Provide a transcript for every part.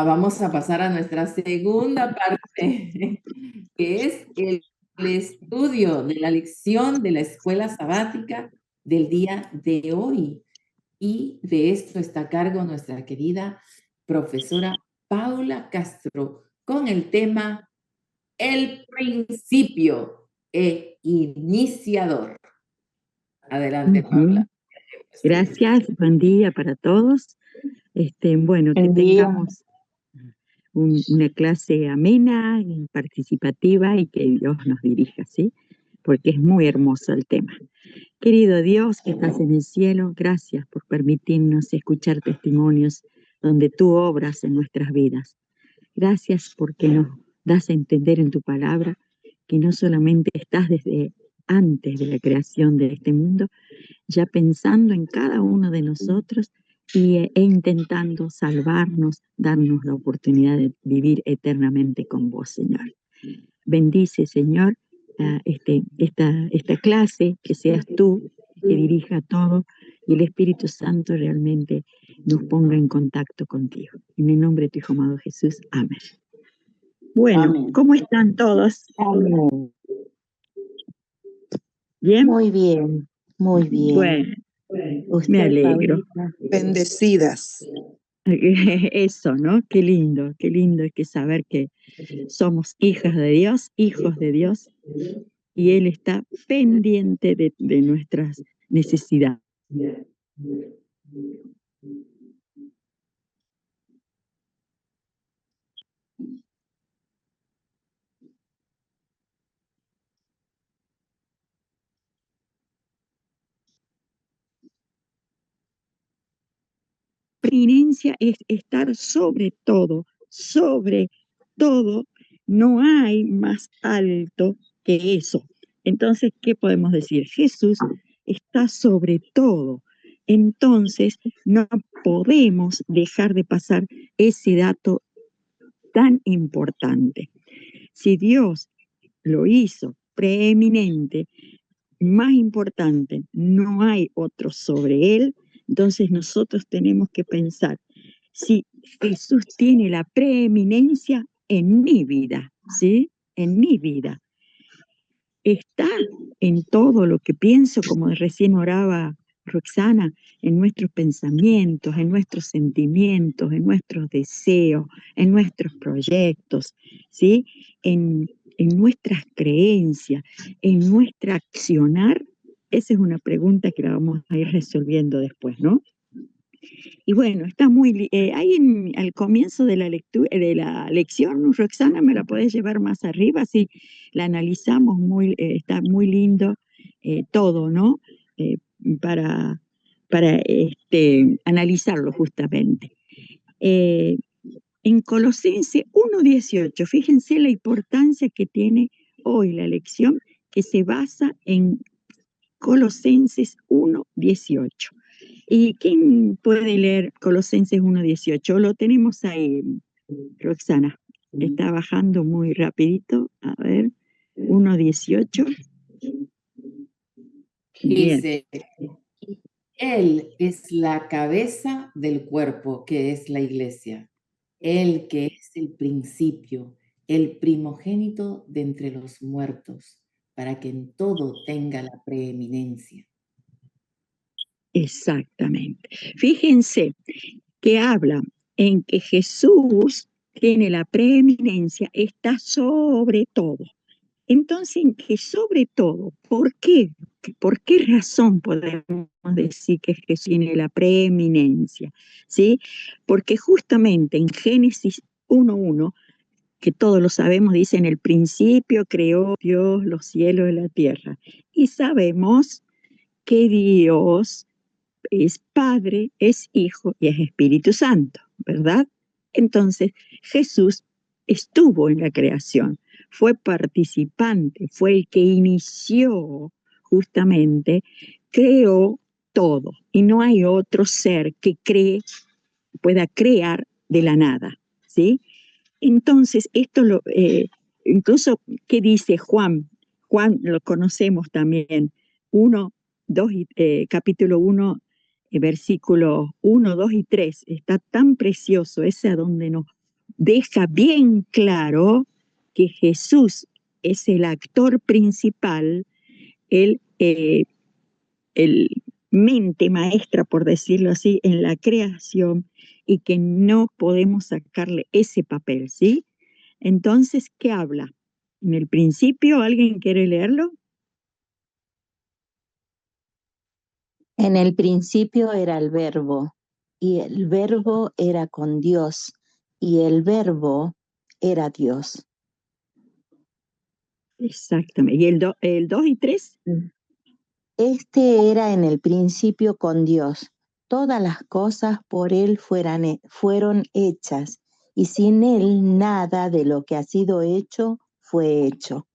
Vamos a pasar a nuestra segunda parte, que es el estudio de la lección de la escuela sabática del día de hoy. Y de esto está a cargo nuestra querida profesora Paula Castro con el tema El principio e iniciador. Adelante, Paula. Gracias, buen día para todos. Bueno, que tengamos una clase amena, y participativa y que Dios nos dirija, ¿sí? Porque es muy hermoso el tema. Querido Dios que estás en el cielo, gracias por permitirnos escuchar testimonios donde tú obras en nuestras vidas. Gracias porque nos das a entender en tu palabra que no solamente estás desde antes de la creación de este mundo, ya pensando en cada uno de nosotros e intentando salvarnos, darnos la oportunidad de vivir eternamente con vos, Señor. Bendice, Señor, esta clase, que seas tú que dirija todo y el Espíritu Santo realmente nos ponga en contacto contigo. En el nombre de tu Hijo amado Jesús, amén. Bueno, amén. ¿Cómo están todos? Amén. ¿Bien? Muy bien, muy bien. Bueno, Usted, me alegro. Paulita. Bendecidas. Eso, ¿no? Qué lindo es que saber que somos hijas de Dios, hijos de Dios, y Él está pendiente de nuestras necesidades. Preeminencia es estar sobre todo, no hay más alto que eso. Entonces, ¿qué podemos decir? Jesús está sobre todo. Entonces, no podemos dejar de pasar ese dato tan importante. Si Dios lo hizo preeminente, más importante, no hay otro sobre él, entonces nosotros tenemos que pensar, si Jesús tiene la preeminencia en mi vida, ¿sí? En mi vida. Está en todo lo que pienso, como recién oraba Roxana, en nuestros pensamientos, en nuestros sentimientos, en nuestros deseos, en nuestros proyectos, ¿sí? En nuestras creencias, en nuestra accionar. Esa es una pregunta que la vamos a ir resolviendo después, ¿no? Y bueno, está muy, ahí al comienzo de la lectura, de la lección, Roxana, me la podés llevar más arriba, así la analizamos, está muy lindo todo, ¿no? Eh, para analizarlo justamente. En Colosenses 1:18, fíjense la importancia que tiene hoy la lección, que se basa en Colosenses 1:18. ¿Y quién puede leer Colosenses 1:18? Lo tenemos ahí, Roxana. Está bajando muy rapidito. A ver, 1:18. Dice, Él es la cabeza del cuerpo, que es la iglesia. Él que es el principio, el primogénito de entre los muertos, para que en todo tenga la preeminencia. Exactamente. Fíjense que habla en que Jesús tiene la preeminencia, está sobre todo. Entonces, en que sobre todo, ¿por qué? ¿Por qué razón podemos decir que Jesús tiene la preeminencia? ¿Sí? Porque justamente en Génesis 1:1, que todos lo sabemos, dice: en el principio creó Dios los cielos y la tierra. Y sabemos que Dios es Padre, es Hijo y es Espíritu Santo, ¿verdad? Entonces, Jesús estuvo en la creación, fue participante, fue el que inició justamente, creó todo. Y no hay otro ser que pueda crear de la nada, ¿sí? Entonces, incluso, ¿qué dice Juan? Juan lo conocemos también, capítulo 1, versículos 1, 2 y 3, está tan precioso, ese a donde nos deja bien claro que Jesús es el actor principal, el mente maestra, por decirlo así, en la creación, y que no podemos sacarle ese papel, ¿sí? Entonces, ¿qué habla? En el principio, ¿alguien quiere leerlo? En el principio era el Verbo, y el Verbo era con Dios, y el Verbo era Dios. Exactamente. ¿Y el 2 y 3? Este era en el principio con Dios. Todas las cosas por Él fueron hechas, y sin Él nada de lo que ha sido hecho fue hecho.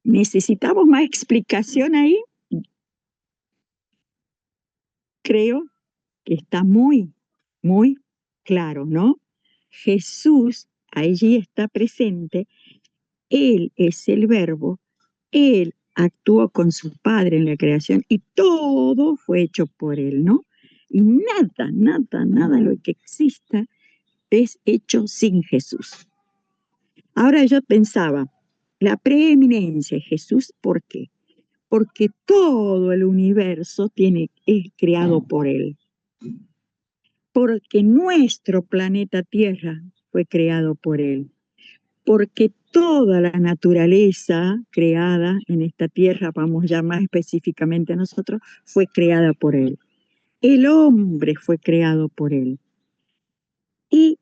¿Necesitamos más explicación ahí? Creo que está muy, muy claro, ¿no? Jesús allí está presente, Él es el Verbo, Él actuó con su Padre en la creación y todo fue hecho por Él, ¿no? Y nada lo que exista es hecho sin Jesús. Ahora yo pensaba, la preeminencia de Jesús, ¿por qué? Porque todo el universo es creado por Él. Porque nuestro planeta Tierra fue creado por Él. Porque toda la naturaleza creada en esta Tierra, vamos ya más específicamente a nosotros, fue creada por Él. El hombre fue creado por Él. Y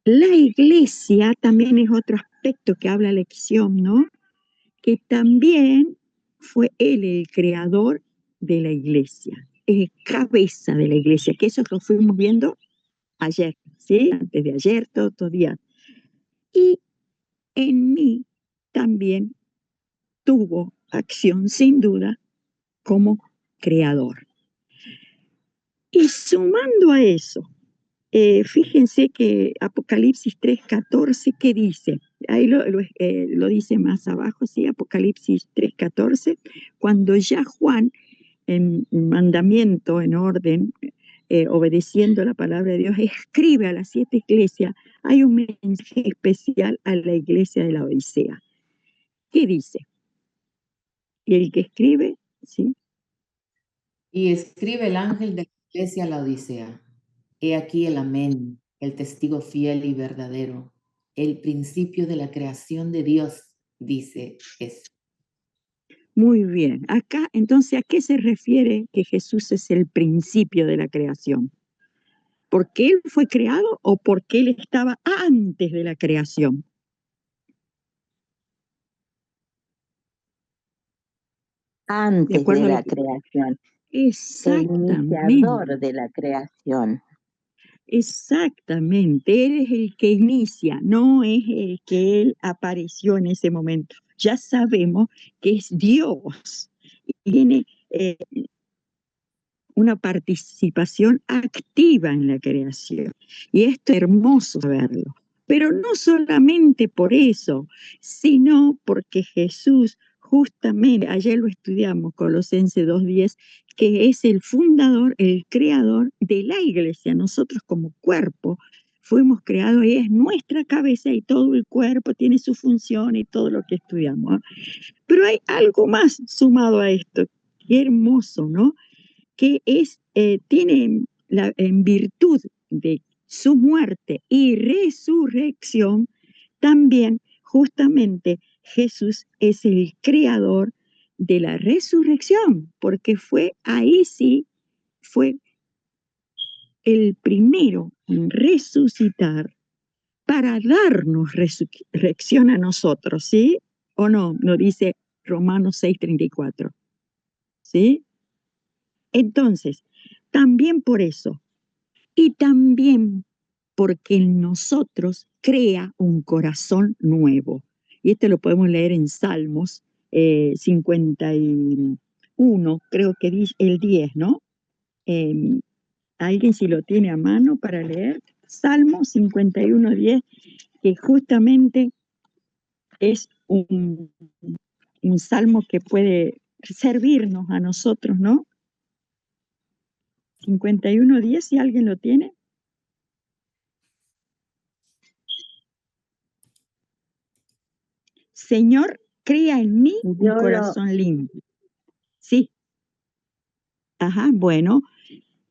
la iglesia también es otro aspecto que habla la lección, ¿no? Que también fue Él el creador de la iglesia, es cabeza de la iglesia, que eso lo fuimos viendo ayer, ¿sí? Antes de ayer, todo día. Y en mí también tuvo acción, sin duda, como creador. Y sumando a eso, fíjense que Apocalipsis 3:14, ¿qué dice? Ahí lo dice más abajo, ¿sí? Apocalipsis 3:14, cuando ya Juan, en mandamiento, en orden, obedeciendo la palabra de Dios, escribe a las 7 iglesias, hay un mensaje especial a la iglesia de la Odisea. ¿Qué dice? Y el que escribe, ¿sí? Y escribe el ángel de la iglesia a la Odisea. He aquí el amén, el testigo fiel y verdadero, el principio de la creación de Dios, dice eso. Muy bien. Acá, entonces, ¿a qué se refiere que Jesús es el principio de la creación? ¿Porque Él fue creado o porque Él estaba antes de la creación? Antes de la creación. El iniciador de la creación. Exactamente, Él es el que inicia, no es el que Él apareció en ese momento. Ya sabemos que es Dios y tiene una participación activa en la creación. Y esto es hermoso verlo. Pero no solamente por eso, sino porque Jesús, justamente, ayer lo estudiamos, Colosenses 2:10, que es el fundador, el creador de la iglesia. Nosotros como cuerpo fuimos creados y es nuestra cabeza y todo el cuerpo tiene su función y todo lo que estudiamos. Pero hay algo más sumado a esto. Qué hermoso, ¿no? Que tiene en virtud de su muerte y resurrección, también justamente Jesús es el creador de la resurrección, porque ahí sí, fue el primero en resucitar para darnos resurrección a nosotros, ¿sí? ¿O no? Lo dice Romanos 6:34, ¿sí? Entonces, también por eso, y también porque en nosotros crea un corazón nuevo. Y esto lo podemos leer en Salmos 51, creo que dice el 10, ¿no? Alguien si lo tiene a mano para leer, Salmo 51:10, que justamente es un salmo que puede servirnos a nosotros, ¿no? 51:10, si alguien lo tiene. Señor, crea en mí un Yo lo, corazón limpio. Sí, ajá, bueno.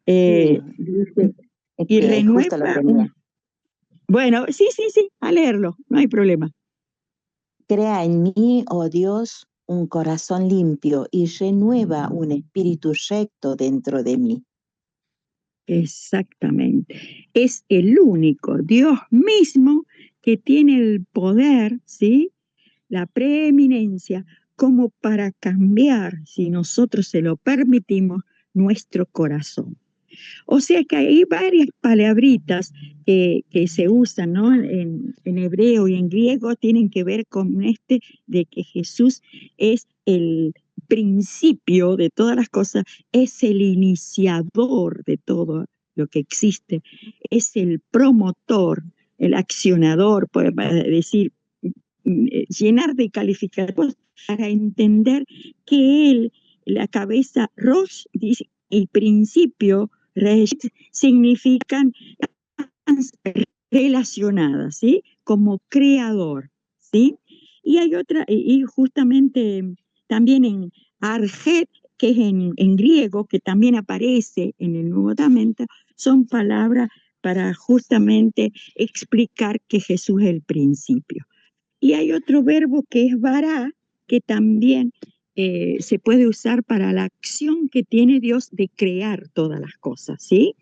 sí, dice, es Y que justo lo renueva tenía. Bueno, sí, a leerlo, no hay problema. Crea en mí, oh Dios, un corazón limpio y renueva un espíritu recto dentro de mí. Exactamente. Es el único Dios mismo que tiene el poder, ¿sí? La preeminencia, como para cambiar, si nosotros se lo permitimos, nuestro corazón. O sea que hay varias palabritas que se usan, ¿no? En hebreo y en griego tienen que ver con de que Jesús es el principio de todas las cosas, es el iniciador de todo lo que existe, es el promotor, el accionador, podemos decir, llenar de calificativos para entender que él, la cabeza, Rosh, dice, el principio, Resh, significan relacionadas, ¿sí? Como creador, ¿sí? Y hay otra, y justamente también en Arjet, que es en griego, que también aparece en el Nuevo Testamento, son palabras para justamente explicar que Jesús es el principio. Y hay otro verbo que es vará, que también se puede usar para la acción que tiene Dios de crear todas las cosas, ¿sí?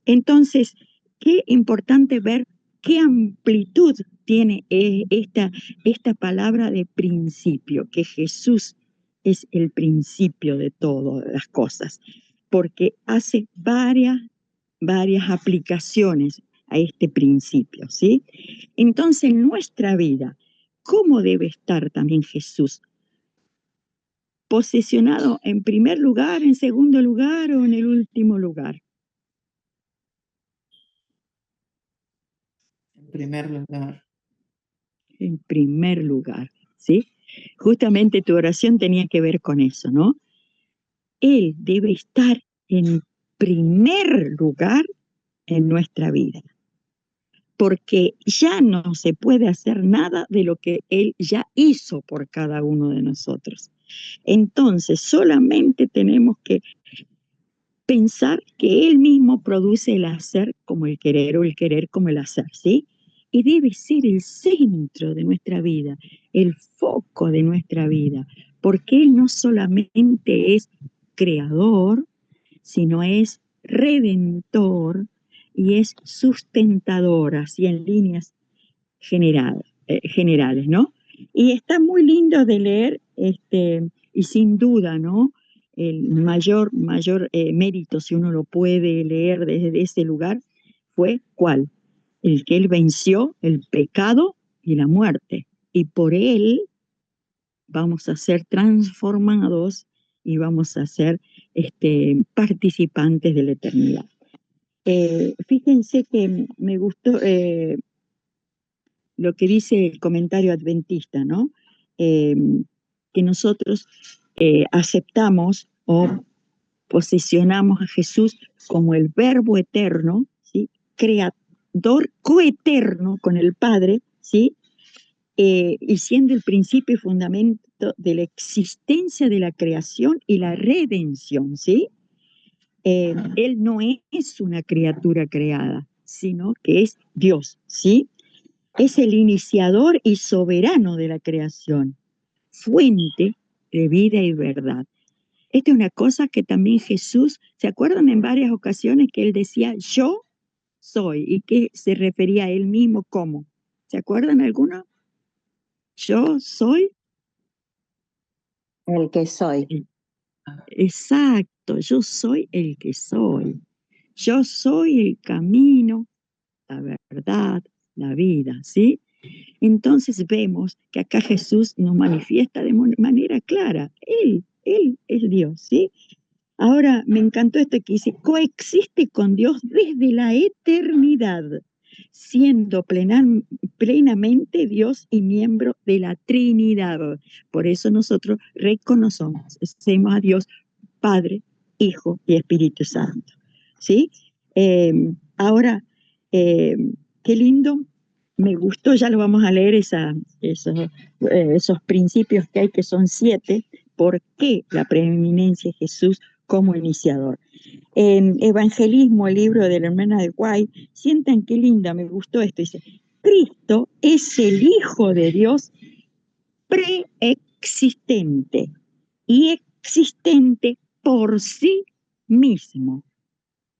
Entonces, qué importante ver qué amplitud tiene esta palabra de principio, que Jesús es el principio de todas las cosas, porque hace varias aplicaciones a este principio, ¿sí? Entonces, en nuestra vida, ¿cómo debe estar también Jesús? ¿Posicionado en primer lugar, en segundo lugar o en el último lugar? En primer lugar. En primer lugar, ¿sí? Justamente tu oración tenía que ver con eso, ¿no? Él debe estar en primer lugar en nuestra vida, porque ya no se puede hacer nada de lo que Él ya hizo por cada uno de nosotros. Entonces, solamente tenemos que pensar que Él mismo produce el hacer como el querer o el querer como el hacer, ¿sí? Y debe ser el centro de nuestra vida, el foco de nuestra vida, porque Él no solamente es creador, sino es redentor y es sustentador, así en líneas generales, ¿no? Y está muy lindo de leer, y sin duda, ¿no? El mayor mérito, si uno lo puede leer desde ese lugar, fue ¿cuál? El que él venció el pecado y la muerte. Y por él vamos a ser transformados y vamos a ser participantes de la eternidad. Fíjense que me gustó lo que dice el comentario adventista, ¿no? Que nosotros aceptamos o posicionamos a Jesús como el Verbo eterno, ¿sí? Creador coeterno con el Padre, ¿sí? Y siendo el principio y fundamento de la existencia de la creación y la redención, ¿sí? Él no es una criatura creada, sino que es Dios, ¿sí? Es el iniciador y soberano de la creación, fuente de vida y verdad. Esta es una cosa que también Jesús, ¿se acuerdan en varias ocasiones que él decía, yo soy, y que se refería a él mismo como? ¿Se acuerdan alguno? Yo soy. El que soy. Exacto, yo soy el que soy. Yo soy el camino, la verdad, la vida, ¿sí? Entonces vemos que acá Jesús nos manifiesta de manera clara. Él es Dios, ¿sí? Ahora me encantó esto que dice, coexiste con Dios desde la eternidad, siendo plenamente Dios y miembro de la Trinidad. Por eso nosotros reconocemos a Dios Padre, Hijo y Espíritu Santo, ¿sí? Ahora, qué lindo me gustó, ya lo vamos a leer, esos principios que hay, que son 7, ¿por qué la preeminencia de Jesús como iniciador? En Evangelismo, el libro de la hermana de White, sientan qué linda, me gustó esto, dice, Cristo es el Hijo de Dios preexistente y existente por sí mismo,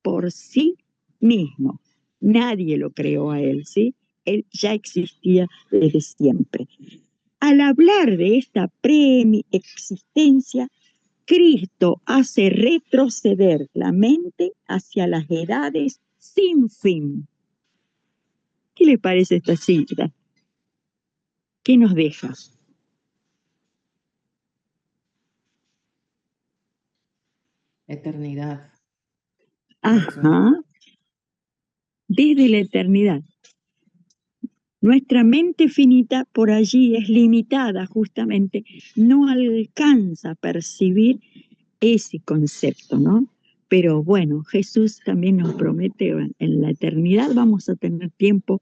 por sí mismo. Nadie lo creó a él, ¿sí? Él ya existía desde siempre. Al hablar de esta preexistencia, Cristo hace retroceder la mente hacia las edades sin fin. ¿Qué le parece esta cita? ¿Qué nos deja? Eternidad. Ajá, desde la eternidad. Nuestra mente finita por allí es limitada justamente, no alcanza a percibir ese concepto, ¿no? Pero bueno, Jesús también nos promete, en la eternidad vamos a tener tiempo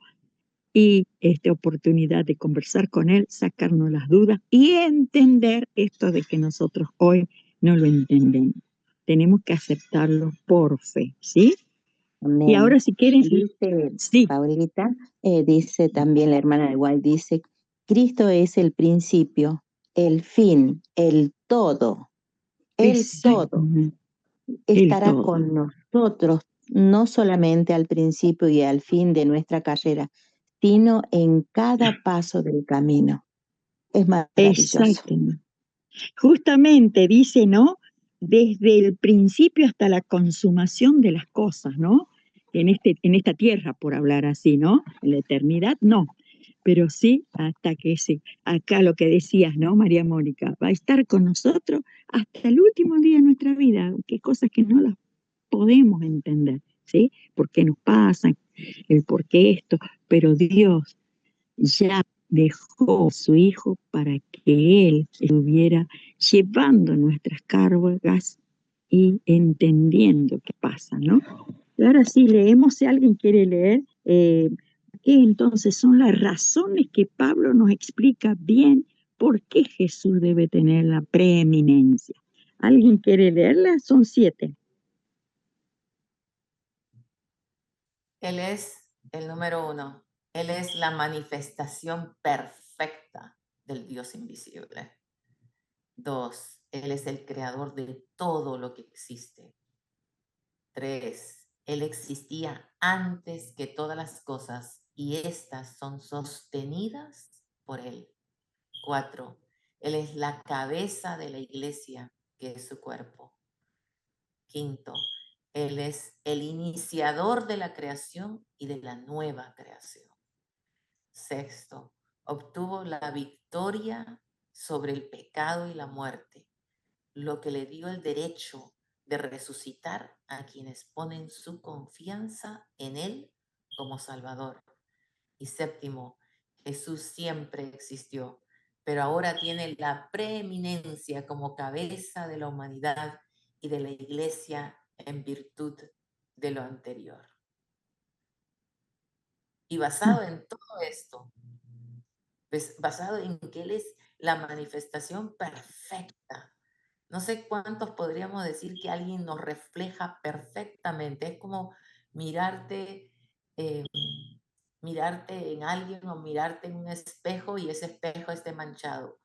y esta oportunidad de conversar con Él, sacarnos las dudas y entender esto de que nosotros hoy no lo entendemos. Tenemos que aceptarlo por fe, ¿sí? Y Amén. ahora si quieren, Dice sí, Paulita, dice también la hermana de Guay, dice, Cristo es el principio, el fin, el todo exactamente, el estará todo. con nosotros, no solamente al principio y al fin de nuestra carrera, sino en cada paso del camino. Es maravilloso. Exactamente. Justamente dice, ¿no? Desde el principio hasta la consumación de las cosas, ¿no? En esta tierra, por hablar así, ¿no? En la eternidad, no. Pero sí, hasta que acá lo que decías, ¿no, María Mónica? Va a estar con nosotros hasta el último día de nuestra vida, que cosas que no las podemos entender, ¿sí? ¿Por qué nos pasan? El por qué esto, pero Dios ya dejó a su Hijo para que Él estuviera llevando nuestras cargas y entendiendo qué pasa, ¿no? Y ahora sí, leemos, si alguien quiere leer, ¿qué entonces son las razones que Pablo nos explica bien por qué Jesús debe tener la preeminencia? ¿Alguien quiere leerla? Son 7. Él es el número 1. Él es la manifestación perfecta del Dios invisible. 2. Él es el creador de todo lo que existe. 3. Él existía antes que todas las cosas y estas son sostenidas por Él. 4. Él es la cabeza de la iglesia, que es su cuerpo. 5. Él es el iniciador de la creación y de la nueva creación. 6. Obtuvo la victoria sobre el pecado y la muerte, lo que le dio el derecho de resucitar a quienes ponen su confianza en Él como Salvador. Y 7, Jesús siempre existió, pero ahora tiene la preeminencia como cabeza de la humanidad y de la iglesia en virtud de lo anterior. Y basado en todo esto, pues basado en que Él es la manifestación perfecta. No sé cuántos podríamos decir que alguien nos refleja perfectamente. Es como mirarte, mirarte en alguien o mirarte en un espejo y ese espejo esté manchado.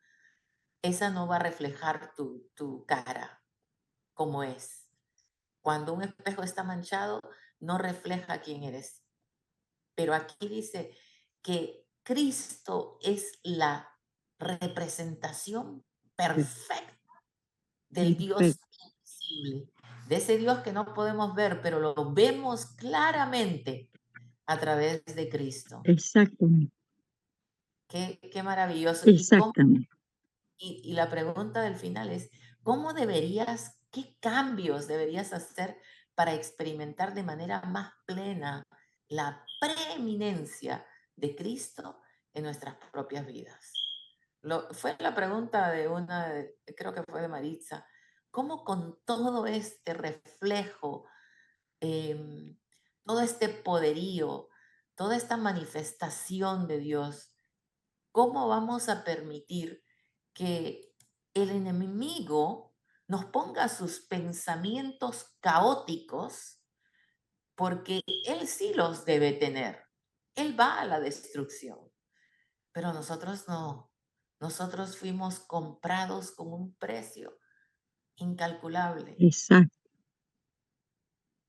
Esa no va a reflejar tu cara como es. Cuando un espejo está manchado, no refleja quién eres. Pero aquí dice que Cristo es la representación perfecta del Dios invisible, de ese Dios que no podemos ver, pero lo vemos claramente a través de Cristo. Exactamente. Qué maravilloso. Exactamente. Y la pregunta del final es, qué cambios deberías hacer para experimentar de manera más plena la preeminencia de Cristo en nuestras propias vidas? Fue la pregunta de creo que fue de Maritza, ¿cómo con todo este reflejo, todo este poderío, toda esta manifestación de Dios, ¿cómo vamos a permitir que el enemigo nos ponga sus pensamientos caóticos? Porque él sí los debe tener. Él va a la destrucción, pero nosotros no. Nosotros fuimos comprados con un precio incalculable. Exacto.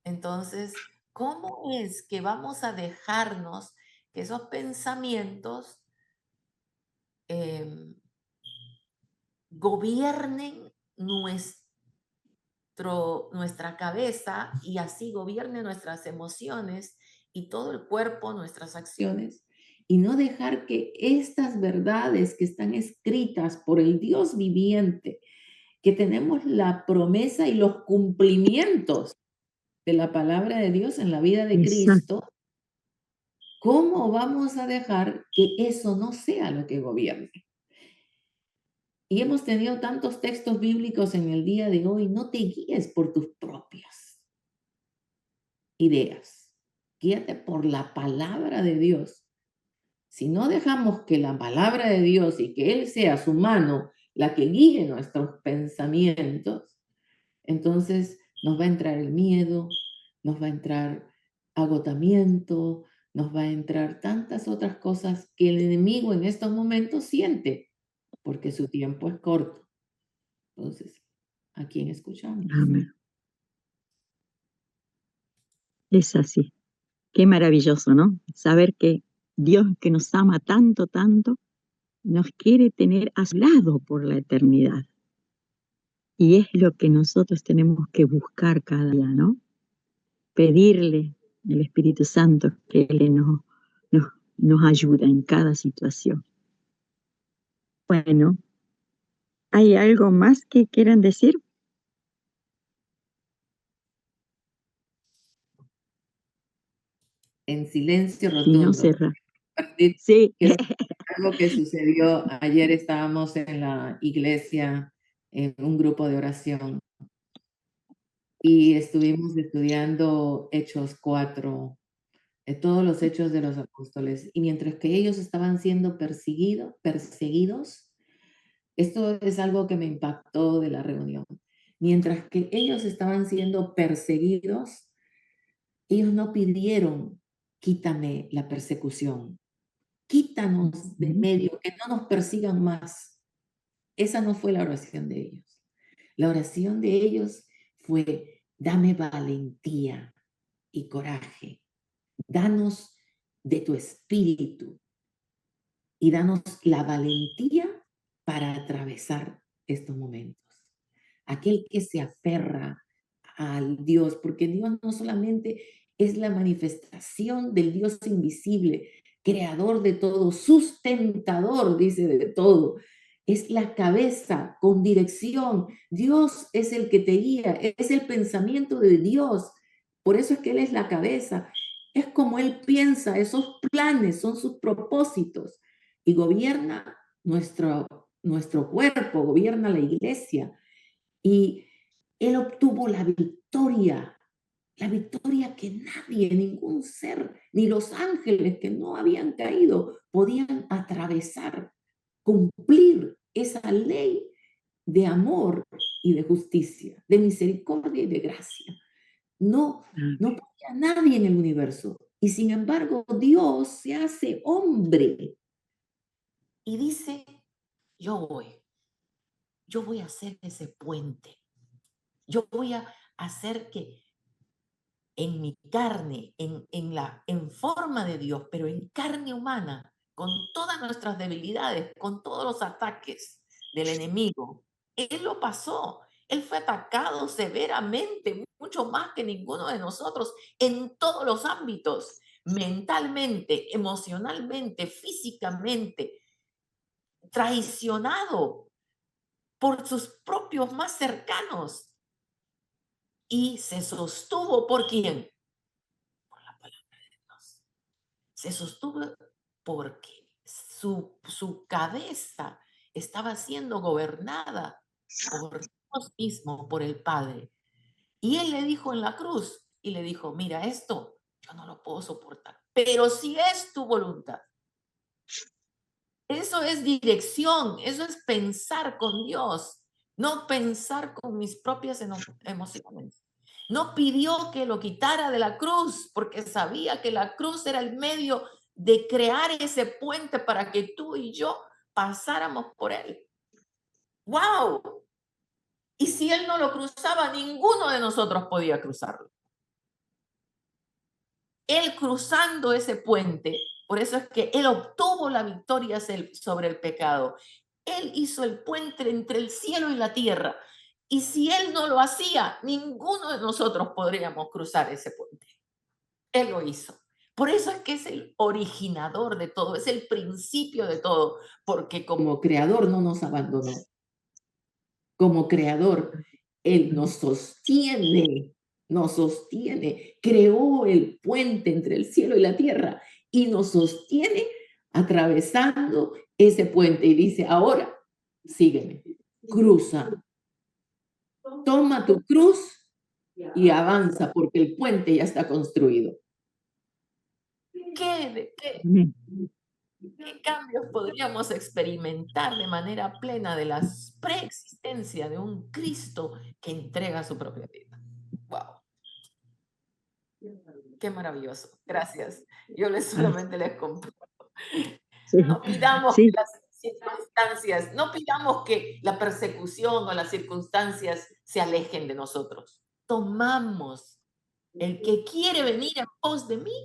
Entonces, ¿cómo es que vamos a dejarnos que esos pensamientos em, gobiernen nuestra cabeza y así gobiernen nuestras emociones y todo el cuerpo, nuestras acciones? Y no dejar que estas verdades que están escritas por el Dios viviente, que tenemos la promesa y los cumplimientos de la palabra de Dios en la vida de Exacto. Cristo, ¿cómo vamos a dejar que eso no sea lo que gobierne? Y hemos tenido tantos textos bíblicos en el día de hoy. No te guíes por tus propias ideas. Guíate por la palabra de Dios. Si no dejamos que la palabra de Dios y que Él sea su mano la que guíe nuestros pensamientos, entonces nos va a entrar el miedo, nos va a entrar agotamiento, nos va a entrar tantas otras cosas que el enemigo en estos momentos siente, porque su tiempo es corto. Entonces, ¿a quién escuchamos? Amén. Es así. Qué maravilloso, ¿no? Saber que Dios, que nos ama tanto, tanto, nos quiere tener a su lado por la eternidad. Y es lo que nosotros tenemos que buscar cada día, ¿no? Pedirle al Espíritu Santo que Él nos, nos ayude en cada situación. Bueno, ¿hay algo más que quieran decir? En silencio Si no, rotundo. cerrar. Compartir, Sí, quiero algo que sucedió ayer. Estábamos en la iglesia en un grupo de oración y estuvimos estudiando Hechos 4, todos los hechos de los apóstoles. Y mientras que ellos estaban siendo perseguidos, esto es algo que me impactó de la reunión. Mientras que ellos estaban siendo perseguidos, ellos no pidieron, quítame la persecución, quítanos de medio, que no nos persigan más. Esa no fue la oración de ellos. La oración de ellos fue, dame valentía y coraje, danos de tu espíritu y danos la valentía para atravesar estos momentos. Aquel que se aferra al Dios, porque Dios no solamente es la manifestación del Dios invisible, creador de todo, sustentador, dice, de todo. Es la cabeza con dirección. Dios es el que te guía, es el pensamiento de Dios. Por eso es que Él es la cabeza. Es como Él piensa, esos planes son sus propósitos y gobierna nuestro cuerpo, gobierna la iglesia. Y Él obtuvo la victoria que nadie, ningún ser, ni los ángeles que no habían caído, podían atravesar, cumplir esa ley de amor y de justicia, de misericordia y de gracia. No, no podía nadie en el universo. Y sin embargo, Dios se hace hombre Y dice, yo voy a hacer ese puente. Yo voy a hacer que en mi carne, en forma de Dios, pero en carne humana, con todas nuestras debilidades, con todos los ataques del enemigo. Él lo pasó. Él fue atacado severamente, mucho más que ninguno de nosotros, en todos los ámbitos, mentalmente, emocionalmente, físicamente, traicionado por sus propios más cercanos. Y se sostuvo por quién? Por la palabra de Dios. Se sostuvo porque su cabeza estaba siendo gobernada por Dios mismo, por el Padre. Y Él le dijo en la cruz, y le dijo, mira, esto yo no lo puedo soportar. pero si es tu voluntad. Eso es dirección, eso es pensar con Dios, no pensar con mis propias emociones. No pidió que lo quitara de la cruz porque sabía que la cruz era el medio de crear ese puente para que tú y yo pasáramos por él. ¡Wow! Y si él no lo cruzaba, ninguno de nosotros podía cruzarlo. Él cruzando ese puente, por eso es que él obtuvo la victoria sobre el pecado. Él hizo el puente entre el cielo y la tierra. Y si él no lo hacía, ninguno de nosotros podríamos cruzar ese puente. Él lo hizo. Por eso es que es el originador de todo, es el principio de todo, porque como creador no nos abandonó. Como creador, él nos sostiene, creó el puente entre el cielo y la tierra y nos sostiene atravesando ese puente y dice, ahora sígueme, cruza, toma tu cruz y avanza porque el puente ya está construido. ¿Qué cambios podríamos experimentar de manera plena de la preexistencia de un Cristo que entrega su propia vida? ¡Wow! ¡Qué maravilloso! Gracias. Yo solamente les comparto. Sí, No pidamos sí. que las circunstancias, no pidamos que la persecución o las circunstancias se alejen de nosotros. Tomamos el que quiere venir en pos de mí,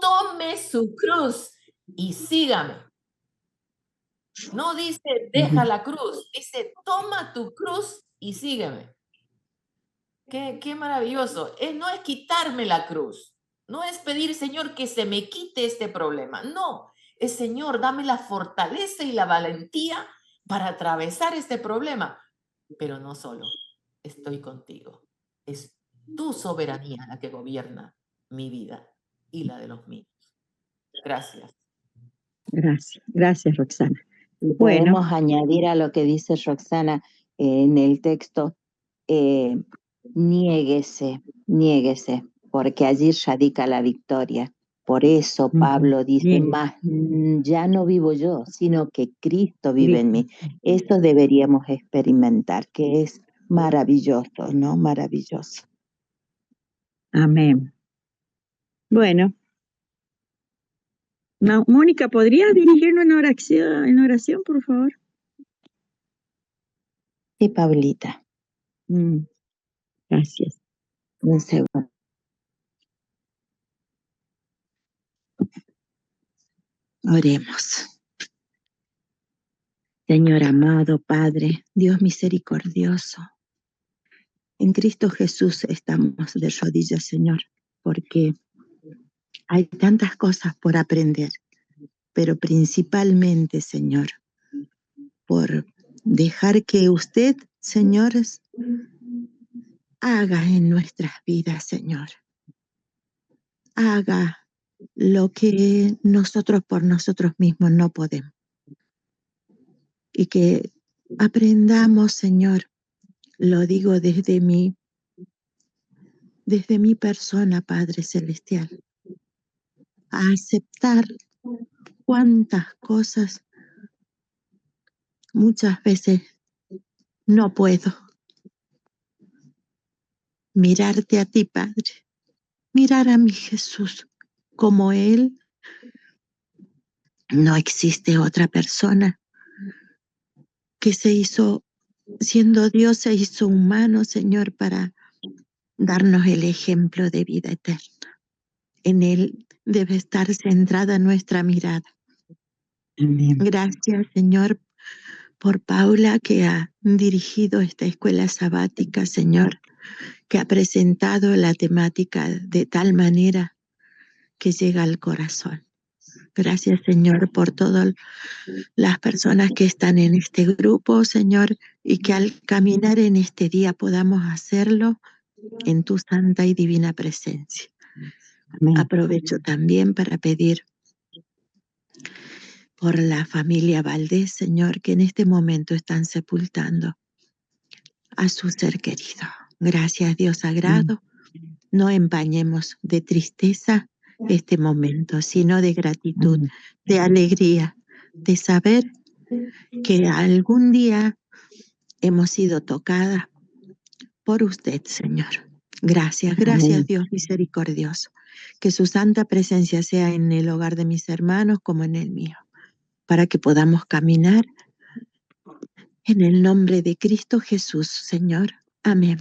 tome su cruz y sígame. No dice, deja la cruz, dice, toma tu cruz y sígueme. Qué maravilloso. No es quitarme la cruz, no es pedir, Señor, que se me quite este problema. No, es, Señor, dame la fortaleza y la valentía para atravesar este problema. Pero no solo, estoy contigo. Es tu soberanía la que gobierna mi vida y la de los míos. Gracias. Gracias, Roxana. Y Bueno, podemos añadir a lo que dice Roxana en el texto, niéguese, porque allí radica la victoria. Por eso Pablo dice, más ya no vivo yo, sino que Cristo vive en mí. Eso deberíamos experimentar, que es maravilloso, ¿no? Maravilloso. Amén. Bueno, Mónica, ¿podrías dirigirnos en oración, por favor? Sí, Pablita. Gracias. Un segundo. Oremos. Señor amado, Padre, Dios misericordioso, en Cristo Jesús estamos de rodillas, Señor, porque hay tantas cosas por aprender, pero principalmente, Señor, por dejar que usted, señores, haga en nuestras vidas, Señor. Haga lo que nosotros por nosotros mismos no podemos. Y que aprendamos, Señor, lo digo desde mi persona, Padre Celestial, a aceptar cuántas cosas muchas veces no puedo. Mirarte a ti, Padre, mirar a mi Jesús como Él. No existe otra persona que se hizo, siendo Dios, se hizo humano, Señor, para darnos el ejemplo de vida eterna. En Él debe estar centrada nuestra mirada. Amén. Gracias, Señor, por Paula, que ha dirigido esta escuela sabática, Señor, que ha presentado la temática de tal manera que llega al corazón. Gracias, Señor, por todas las personas que están en este grupo, Señor, y que al caminar en este día podamos hacerlo en tu santa y divina presencia. Amén. Aprovecho también para pedir por la familia Valdés, Señor, que en este momento están sepultando a su ser querido. Gracias, Dios sagrado. No empañemos de tristeza este momento, sino de gratitud, de alegría, de saber que algún día hemos sido tocadas por usted, Señor. Gracias, gracias Amén. Dios misericordioso. Que su santa presencia sea en el hogar de mis hermanos como en el mío, para que podamos caminar en el nombre de Cristo Jesús, Señor. Amén.